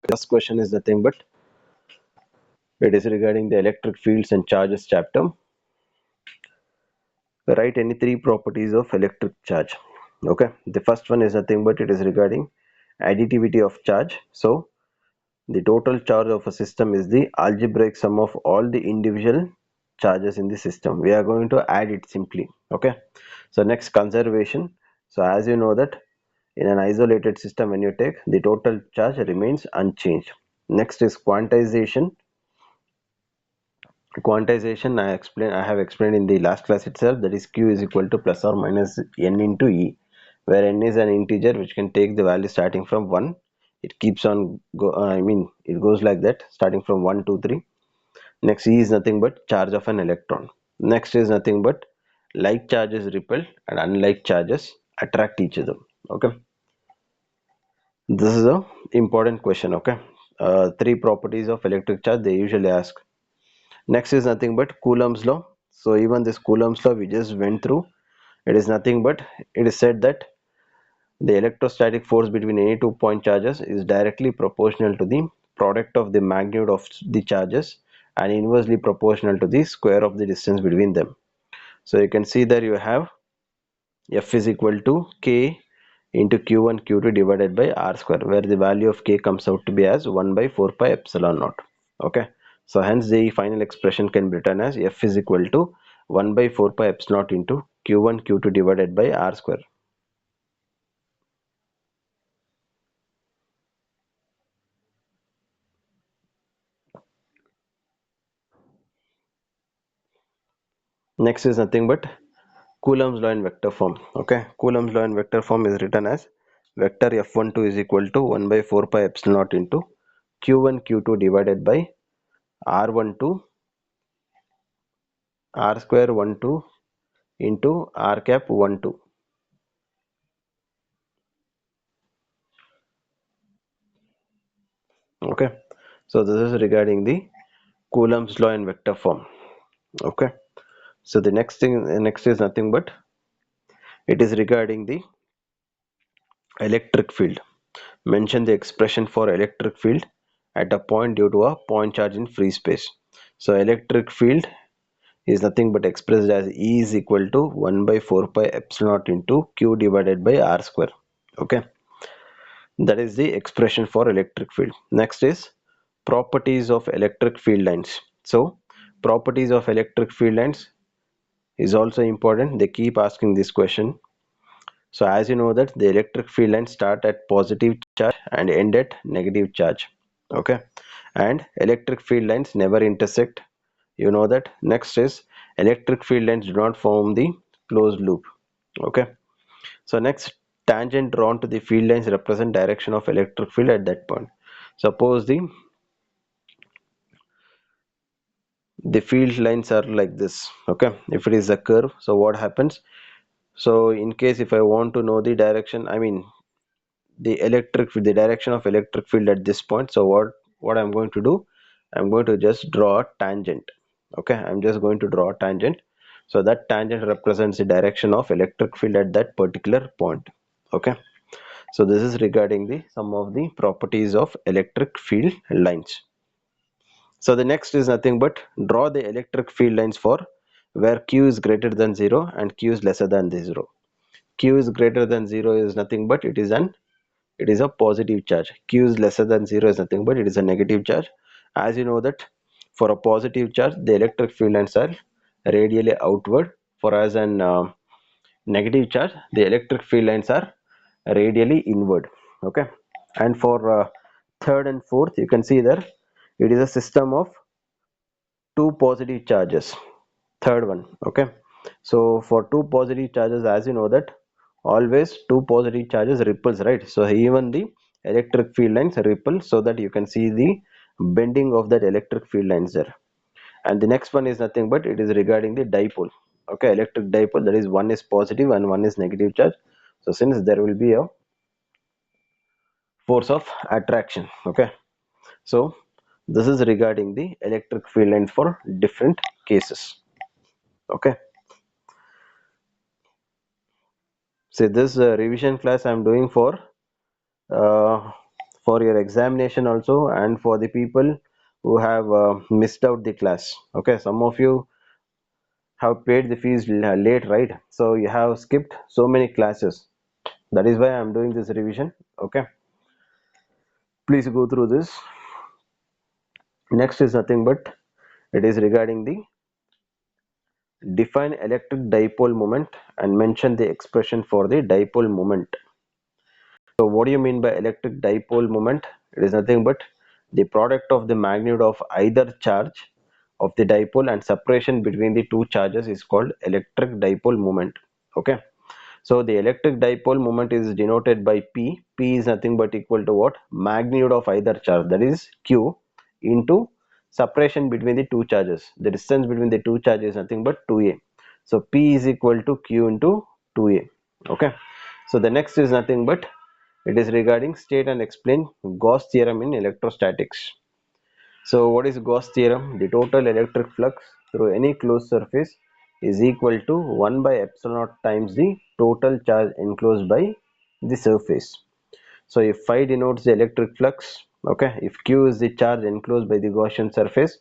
This question is nothing but it is regarding the electric fields and charges chapter. Write any three properties of electric charge. Okay, the first one is nothing but it is regarding additivity of charge. So the total charge of a system is the algebraic sum of all the individual charges in the system. We are going to add it simply. Okay, so next, conservation. So as you know that in an isolated system, when you take, the total charge remains unchanged. Next is quantization. I have explained in the last class itself, that is q is equal to plus or minus n into e, where n is an integer which can take the value starting from 1. It keeps on it goes like that, starting from 1 2 3. Next, e is nothing but charge of an electron. Next is nothing but like charges repel and unlike charges attract each other. Okay, this is a important question. Okay, three properties of electric charge they usually ask. Next is nothing but Coulomb's law. So even this Coulomb's law we just went through, it is nothing but it is said that the electrostatic force between any two point charges is directly proportional to the product of the magnitude of the charges and inversely proportional to the square of the distance between them. So you can see that you have F is equal to K into Q1 Q2 divided by R square, where the value of K comes out to be as 1 by 4 pi epsilon naught. Okay, so hence the final expression can be written as F is equal to 1 by 4 pi epsilon naught into Q1 Q2 divided by R square. Next is nothing but Coulomb's law in vector form. Okay, Coulomb's law in vector form is written as vector F12 is equal to 1 by 4 pi epsilon naught into Q1 Q2 divided by R12 R square 12 into R cap 12. Okay, so this is regarding the Coulomb's law in vector form. Okay, so the next is nothing but it is regarding the electric field. Mention the expression for electric field at a point due to a point charge in free space. So electric field is nothing but expressed as E is equal to 1 by 4 pi epsilon naught into Q divided by R square. Okay, that is the expression for electric field. Next is properties of electric field lines. So properties of electric field lines is also important. They keep asking this question. So as you know that the electric field lines start at positive charge and end at negative charge. Okay, and electric field lines never intersect. You know that. Next is electric field lines do not form the closed loop. Okay, so next, tangent drawn to the field lines represent direction of electric field at that point. Suppose the field lines are like this. Okay, if it is a curve, so what happens? So in case if I want to know the direction, the direction of electric field at this point, so what I'm going to do, I'm going to just draw a tangent. Okay, I'm just going to draw a tangent, so that tangent represents the direction of electric field at that particular point. Okay, so this is regarding the some of the properties of electric field lines. So the next is nothing but draw the electric field lines for where q is greater than 0 and q is lesser than the 0. Q is greater than 0 is nothing but it is a positive charge. Q is lesser than 0 is nothing but it is a negative charge. As you know that for a positive charge the electric field lines are radially outward, for as an negative charge the electric field lines are radially inward. Okay, and for third and fourth you can see there it is a system of two positive charges. Third one. Okay, so for two positive charges, as you know that always two positive charges ripples, right? So even the electric field lines ripple, so that you can see the bending of that electric field lines there. And the next one is nothing but it is regarding the dipole. Okay, electric dipole, that is one is positive and one is negative charge. So since there will be a force of attraction. Okay, so this is regarding the electric field lines for different cases. Okay, so this revision class I'm doing uh, for your examination also, and for the people who have missed out the class. Okay, some of you have paid the fees late, right? So you have skipped so many classes. That is why I'm doing this revision. Okay, please go through this. Next is nothing but it is regarding the define electric dipole moment and mention the expression for the dipole moment. So what do you mean by electric dipole moment? It is nothing but the product of the magnitude of either charge of the dipole and separation between the two charges is called electric dipole moment. Okay. So the electric dipole moment is denoted by P. P is nothing but equal to what? Magnitude of either charge, that is Q, into separation between the two charges. The distance between the two charges is nothing but 2a. So P is equal to Q into 2a. Okay. So the next is nothing but it is regarding state and explain Gauss theorem in electrostatics. So what is Gauss theorem? The total electric flux through any closed surface is equal to 1 by epsilon naught times the total charge enclosed by the surface. So if phi denotes the electric flux, okay, if Q is the charge enclosed by the Gaussian surface,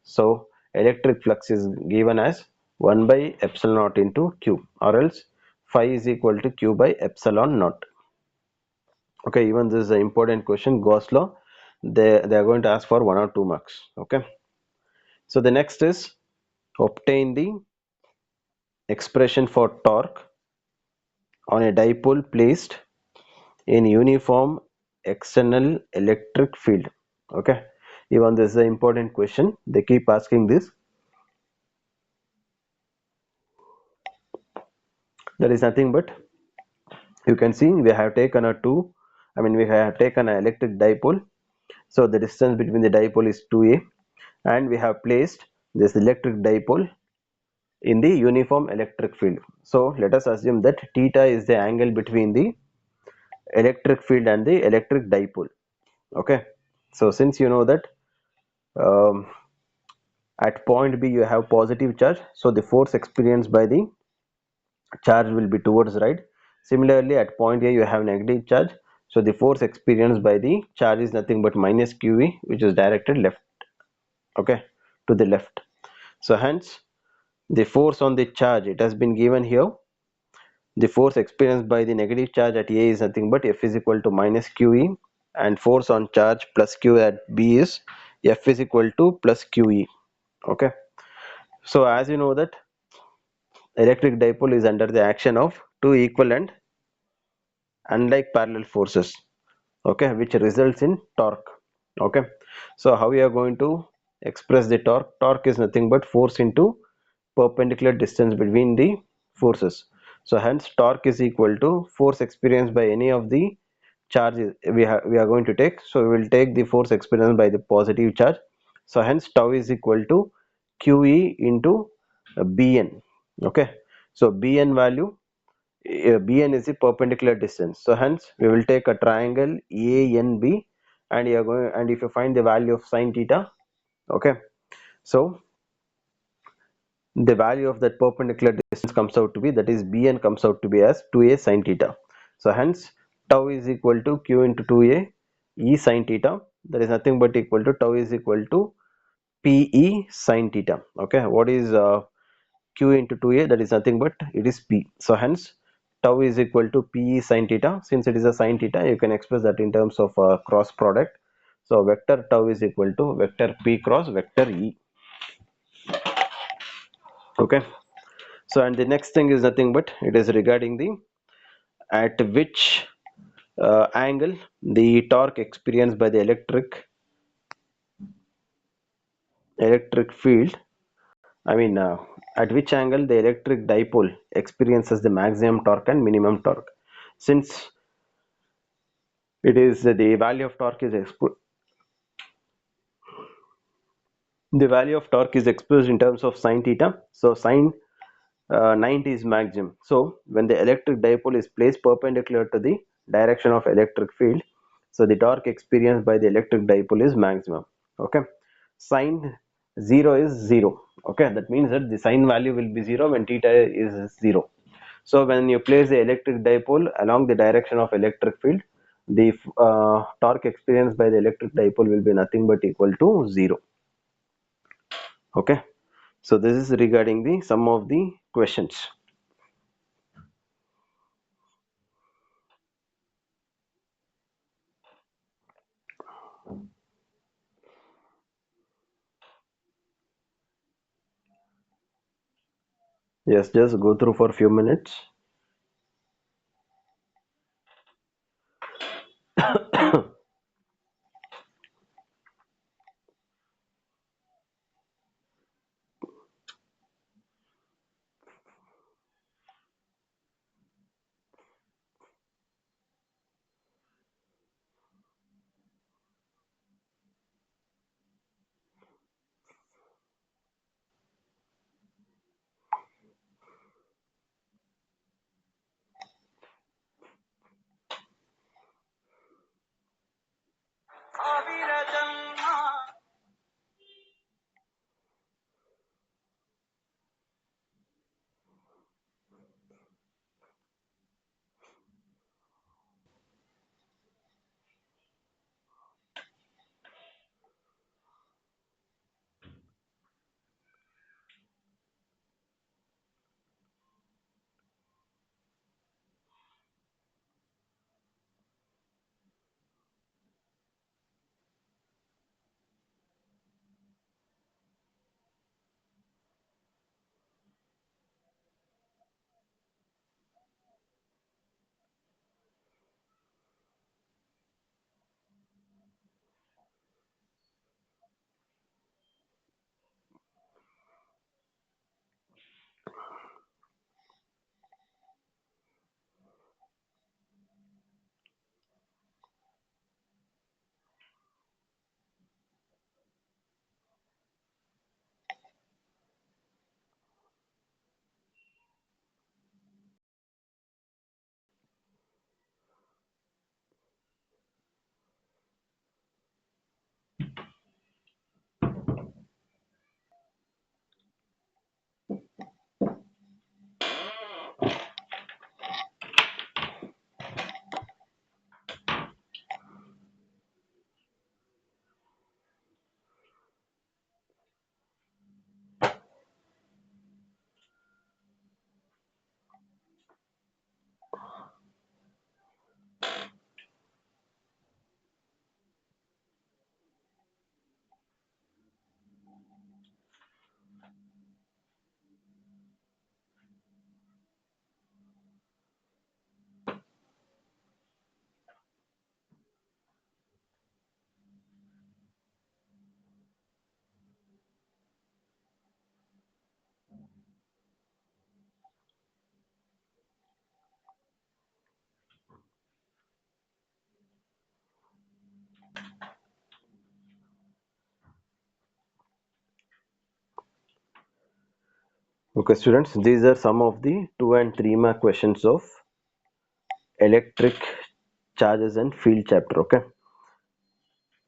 so electric flux is given as 1 by epsilon naught into Q, or else phi is equal to Q by epsilon naught. Okay, even this is an important question, Gauss law, they are going to ask for 1 or 2 marks. Okay, so the next is obtain the expression for torque on a dipole placed in uniform external electric field. Okay, even this is an important question, they keep asking this. That is nothing but you can see we have taken a two, I mean we have taken an electric dipole. So the distance between the dipole is 2a, and we have placed this electric dipole in the uniform electric field. So let us assume that theta is the angle between the electric field and the electric dipole. Okay, so since you know that um, at point B you have positive charge, so the force experienced by the charge will be towards right. Similarly at point A you have negative charge, so the force experienced by the charge is nothing but minus QE, which is directed left. Okay, to the left. So hence the force on the charge, it has been given here. The force experienced by the negative charge at A is nothing but F is equal to minus QE, and force on charge plus Q at B is F is equal to plus QE. Okay, so as you know that electric dipole is under the action of two equal and unlike parallel forces, okay, which results in torque. Okay, so how we are going to express the torque? Torque is nothing but force into perpendicular distance between the forces. So hence torque is equal to force experienced by any of the charges we are going to take. So we will take the force experienced by the positive charge. So hence tau is equal to QE into Bn. Okay, so Bn value, Bn is the perpendicular distance. So hence we will take a triangle ANB, and you are going, and if you find the value of sine theta, okay, so the value of that perpendicular distance comes out to be, that is Bn comes out to be as 2a sine theta. So hence tau is equal to Q into 2a E sine theta, that is nothing but equal to tau is equal to PE sine theta. Okay, what is Q into 2a? That is nothing but it is P. So hence tau is equal to PE sine theta. Since it is a sine theta, you can express that in terms of cross product. So vector tau is equal to vector P cross vector E. Okay, so and the next thing is nothing but it is regarding the at which angle the torque experienced by the electric field, I mean at which angle the electric dipole experiences the maximum torque and minimum torque. Since it is the value of torque is the value of torque is expressed in terms of sine theta. So sine 90 is maximum. So when the electric dipole is placed perpendicular to the direction of electric field, so the torque experienced by the electric dipole is maximum. Okay, sine 0 is 0. Okay, that means that the sine value will be 0 when theta is 0. So when you place the electric dipole along the direction of electric field, the torque experienced by the electric dipole will be nothing but equal to 0. Okay, so this is regarding the some of the questions. Yes, just go through for a few minutes. Okay, students, these are some of the 2 and 3 mark questions of electric charges and field chapter. Okay,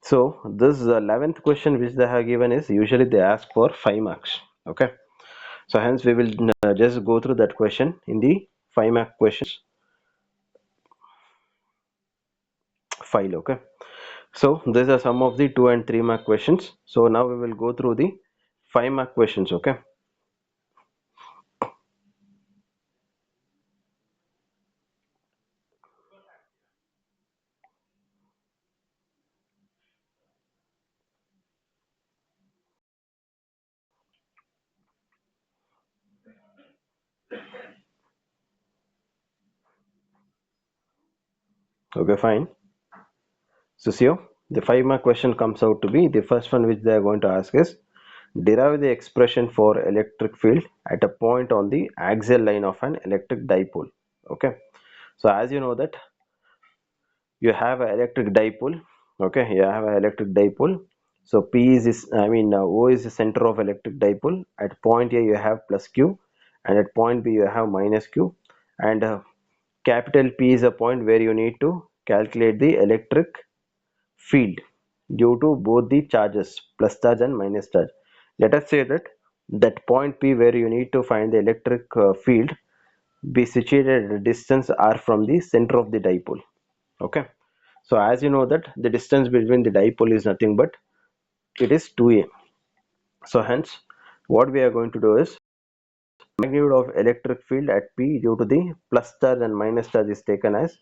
so this 11th question which they have given is usually they ask for 5 marks. Okay, so hence we will just go through that question in the 5 mark questions file. Okay, so these are some of the 2 and 3 mark questions. So now we will go through the 5 mark questions. Okay, okay, fine. So see, the 5 mark question comes out to be the first one which they are going to ask is derive the expression for electric field at a point on the axial line of an electric dipole. Okay, so as you know that you have an electric dipole. Okay, you have an electric dipole. So P is this, I mean O is the center of electric dipole. At point A you have plus Q, and at point B you have minus Q, and capital P is a point where you need to calculate the electric field due to both the charges, plus charge and minus charge. Let us say that that point P where you need to find the electric field be situated at a distance r from the center of the dipole. Okay, So as you know that the distance between the dipole is nothing but it is 2a. So hence what we are going to do is magnitude of electric field at P due to the plus charge and minus charge is taken as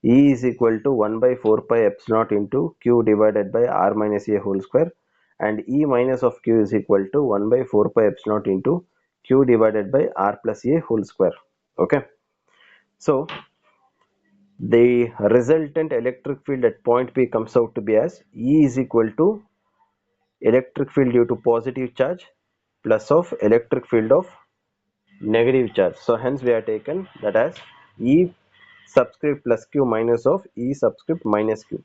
E is equal to 1 by 4 pi epsilon naught into Q divided by R minus A whole square, and E minus of Q is equal to 1 by 4 pi epsilon naught into Q divided by R plus A whole square. Okay. So the resultant electric field at point P comes out to be as E is equal to electric field due to positive charge plus of electric field of negative charge. So hence we are taken that as E subscript plus Q minus of E subscript minus Q.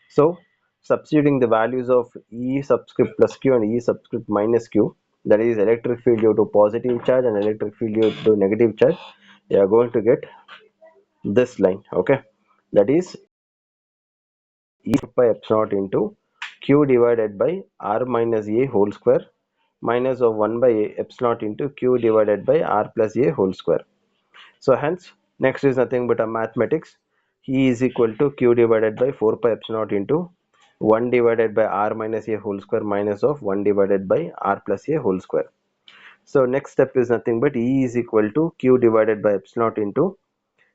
So substituting the values of E subscript plus Q and E subscript minus Q, that is electric field due to positive charge and electric field due to negative charge, you are going to get this line. Okay, that is E by epsilon naught into Q divided by R minus A whole square minus of 1 by epsilon naught into Q divided by R plus A whole square. So hence next is nothing but a mathematics. E is equal to Q divided by 4 pi epsilon naught into 1 divided by R minus A whole square minus of 1 divided by R plus A whole square. So next step is nothing but E is equal to Q divided by epsilon naught into,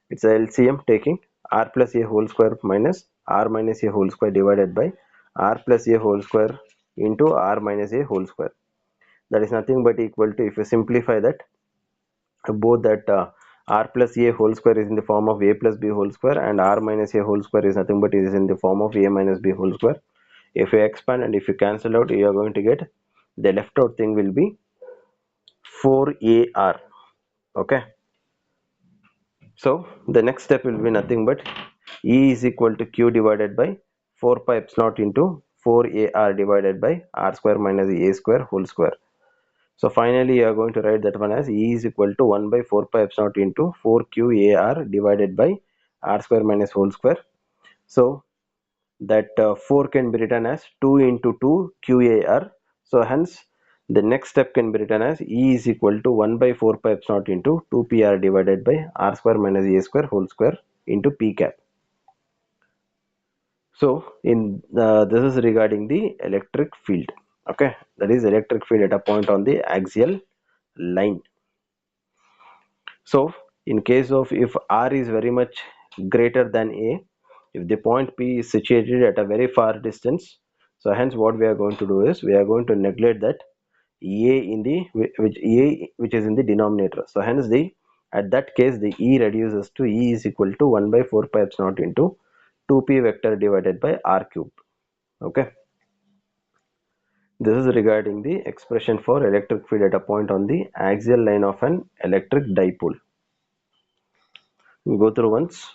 it's a LCM, taking R plus A whole square minus R minus A whole square divided by R plus A whole square into R minus A whole square. That is nothing but equal to, if you simplify that, both that r plus a whole square is in the form of a plus b whole square, and r minus a whole square is nothing but it is in the form of a minus b whole square. If you expand and if you cancel out, you are going to get the left out thing will be 4ar. Okay, so the next step will be nothing but E is equal to Q divided by 4 pi epsilon naught into 4ar divided by r square minus a square whole square. So finally, you are going to write that one as E is equal to 1 by 4 pi epsilon naught into 4QAR divided by R square minus whole square. So that 4 can be written as 2 into 2 QAR. So hence the next step can be written as E is equal to 1 by 4 pi epsilon naught into 2PR divided by R square minus A square whole square into P cap. So in this is regarding the electric field. Okay, that is electric field at a point on the axial line. So in case of if R is very much greater than A, if the point P is situated at a very far distance, so hence what we are going to do is we are going to neglect that A in the which is in the denominator. So hence the at that case the E reduces to E is equal to 1 by 4 pi epsilon naught into 2p vector divided by r cube. Okay, this is regarding the expression for electric field at a point on the axial line of an electric dipole. Go through once.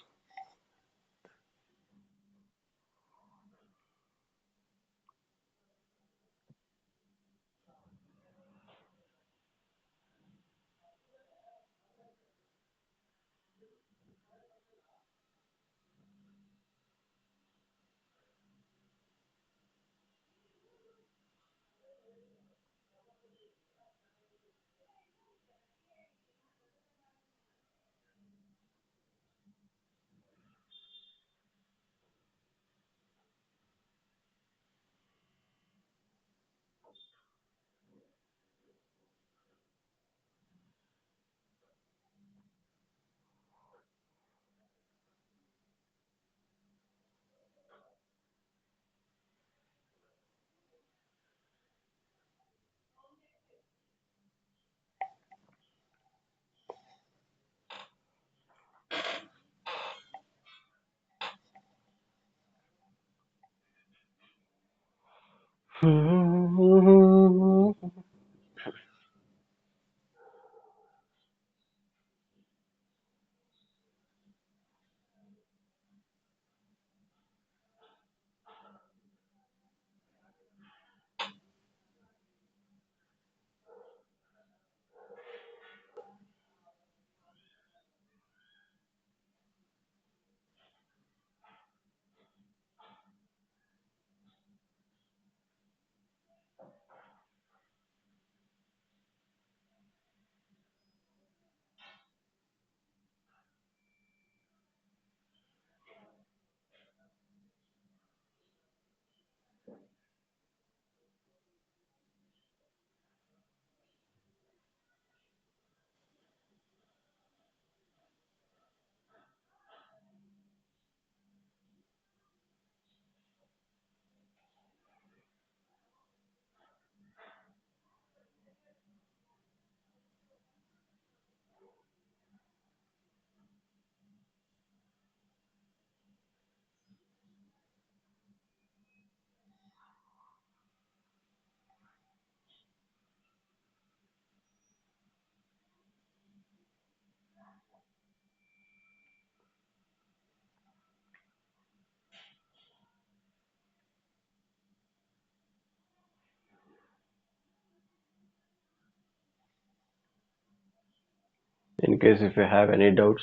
In case if you have any doubts,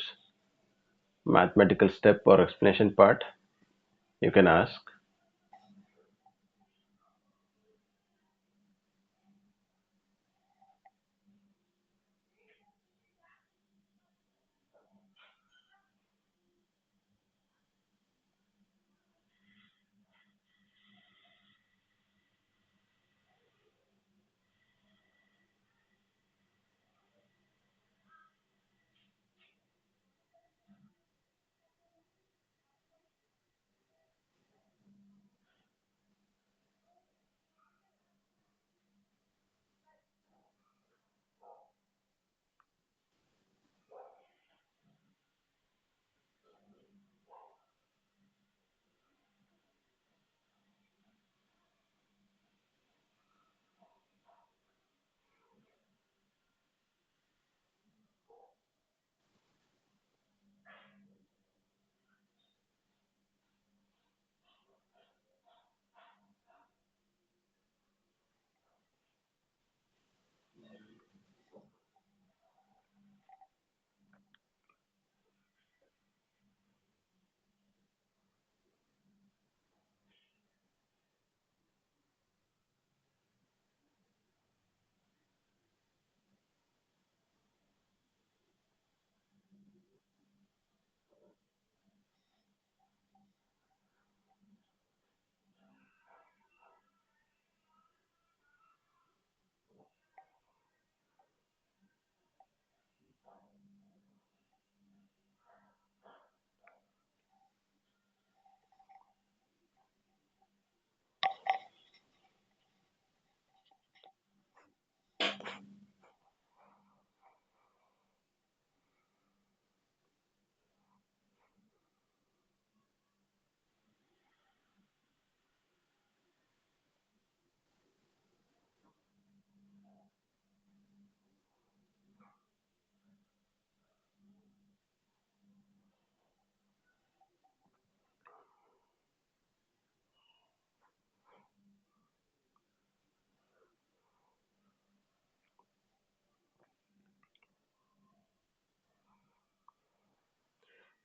mathematical step or explanation part, you can ask.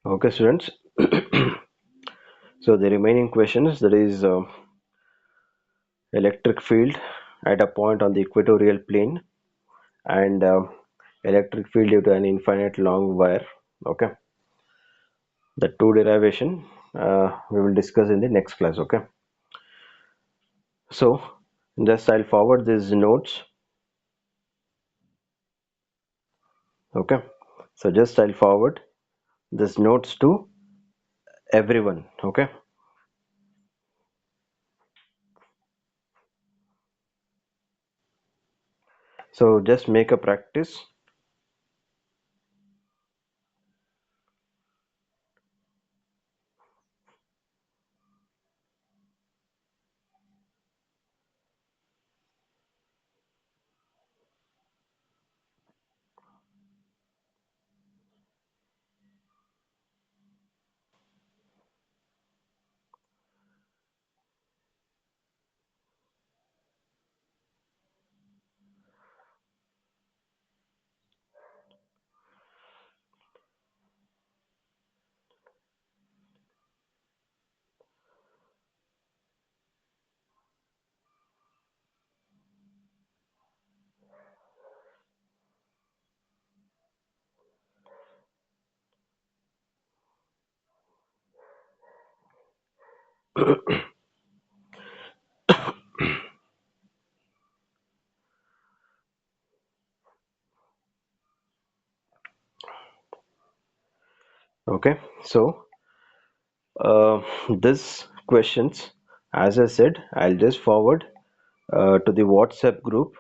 Okay, students. So the remaining questions, that is electric field at a point on the equatorial plane, and electric field due to an infinite long wire. Okay, the two derivation we will discuss in the next class. Okay, so just I'll forward these notes. Okay, so just I'll forward these notes to everyone. Okay, so just make a practice. Okay, so this questions, as I said, I'll just forward to the WhatsApp group.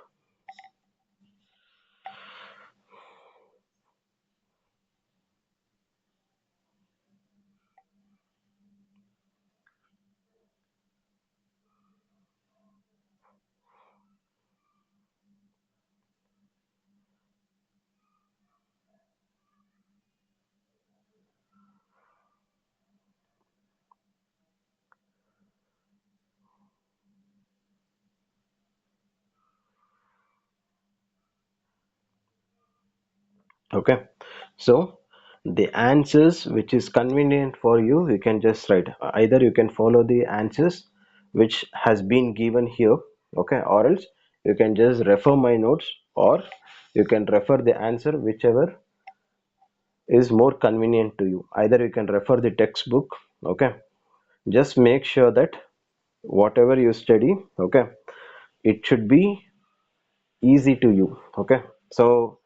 Okay, So the answers which is convenient for you, you can just write. Either you can follow the answers which has been given here, okay, or else you can just refer my notes, or you can refer the answer whichever is more convenient to you. Either you can refer the textbook, okay. Just make sure that whatever you study, okay, it should be easy to you, okay. So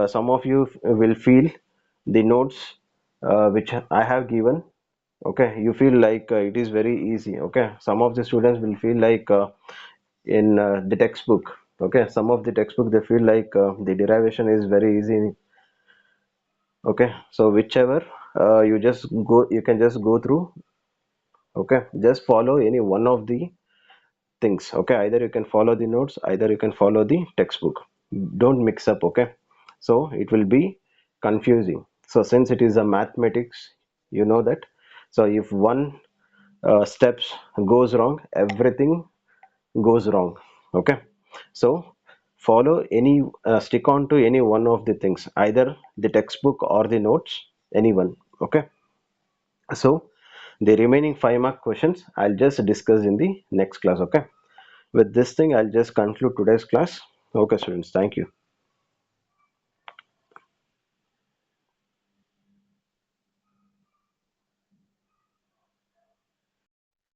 some of you will feel the notes which I have given, okay, you feel like it is very easy, okay. Some of the students will feel like in the textbook, okay, some of the textbook they feel like the derivation is very easy, okay. So whichever you just go, you can just go through, okay, just follow any one of the things, okay. Either you can follow the notes, either you can follow the textbook. Don't mix up, okay. So it will be confusing. So since it is a mathematics, you know that, so if one steps goes wrong, everything goes wrong, okay. So follow any stick on to any one of the things, either the textbook or the notes, anyone, okay. So the remaining 5 mark questions I'll just discuss in the next class, okay. With this thing, I'll just conclude today's class. Okay, students, thank you.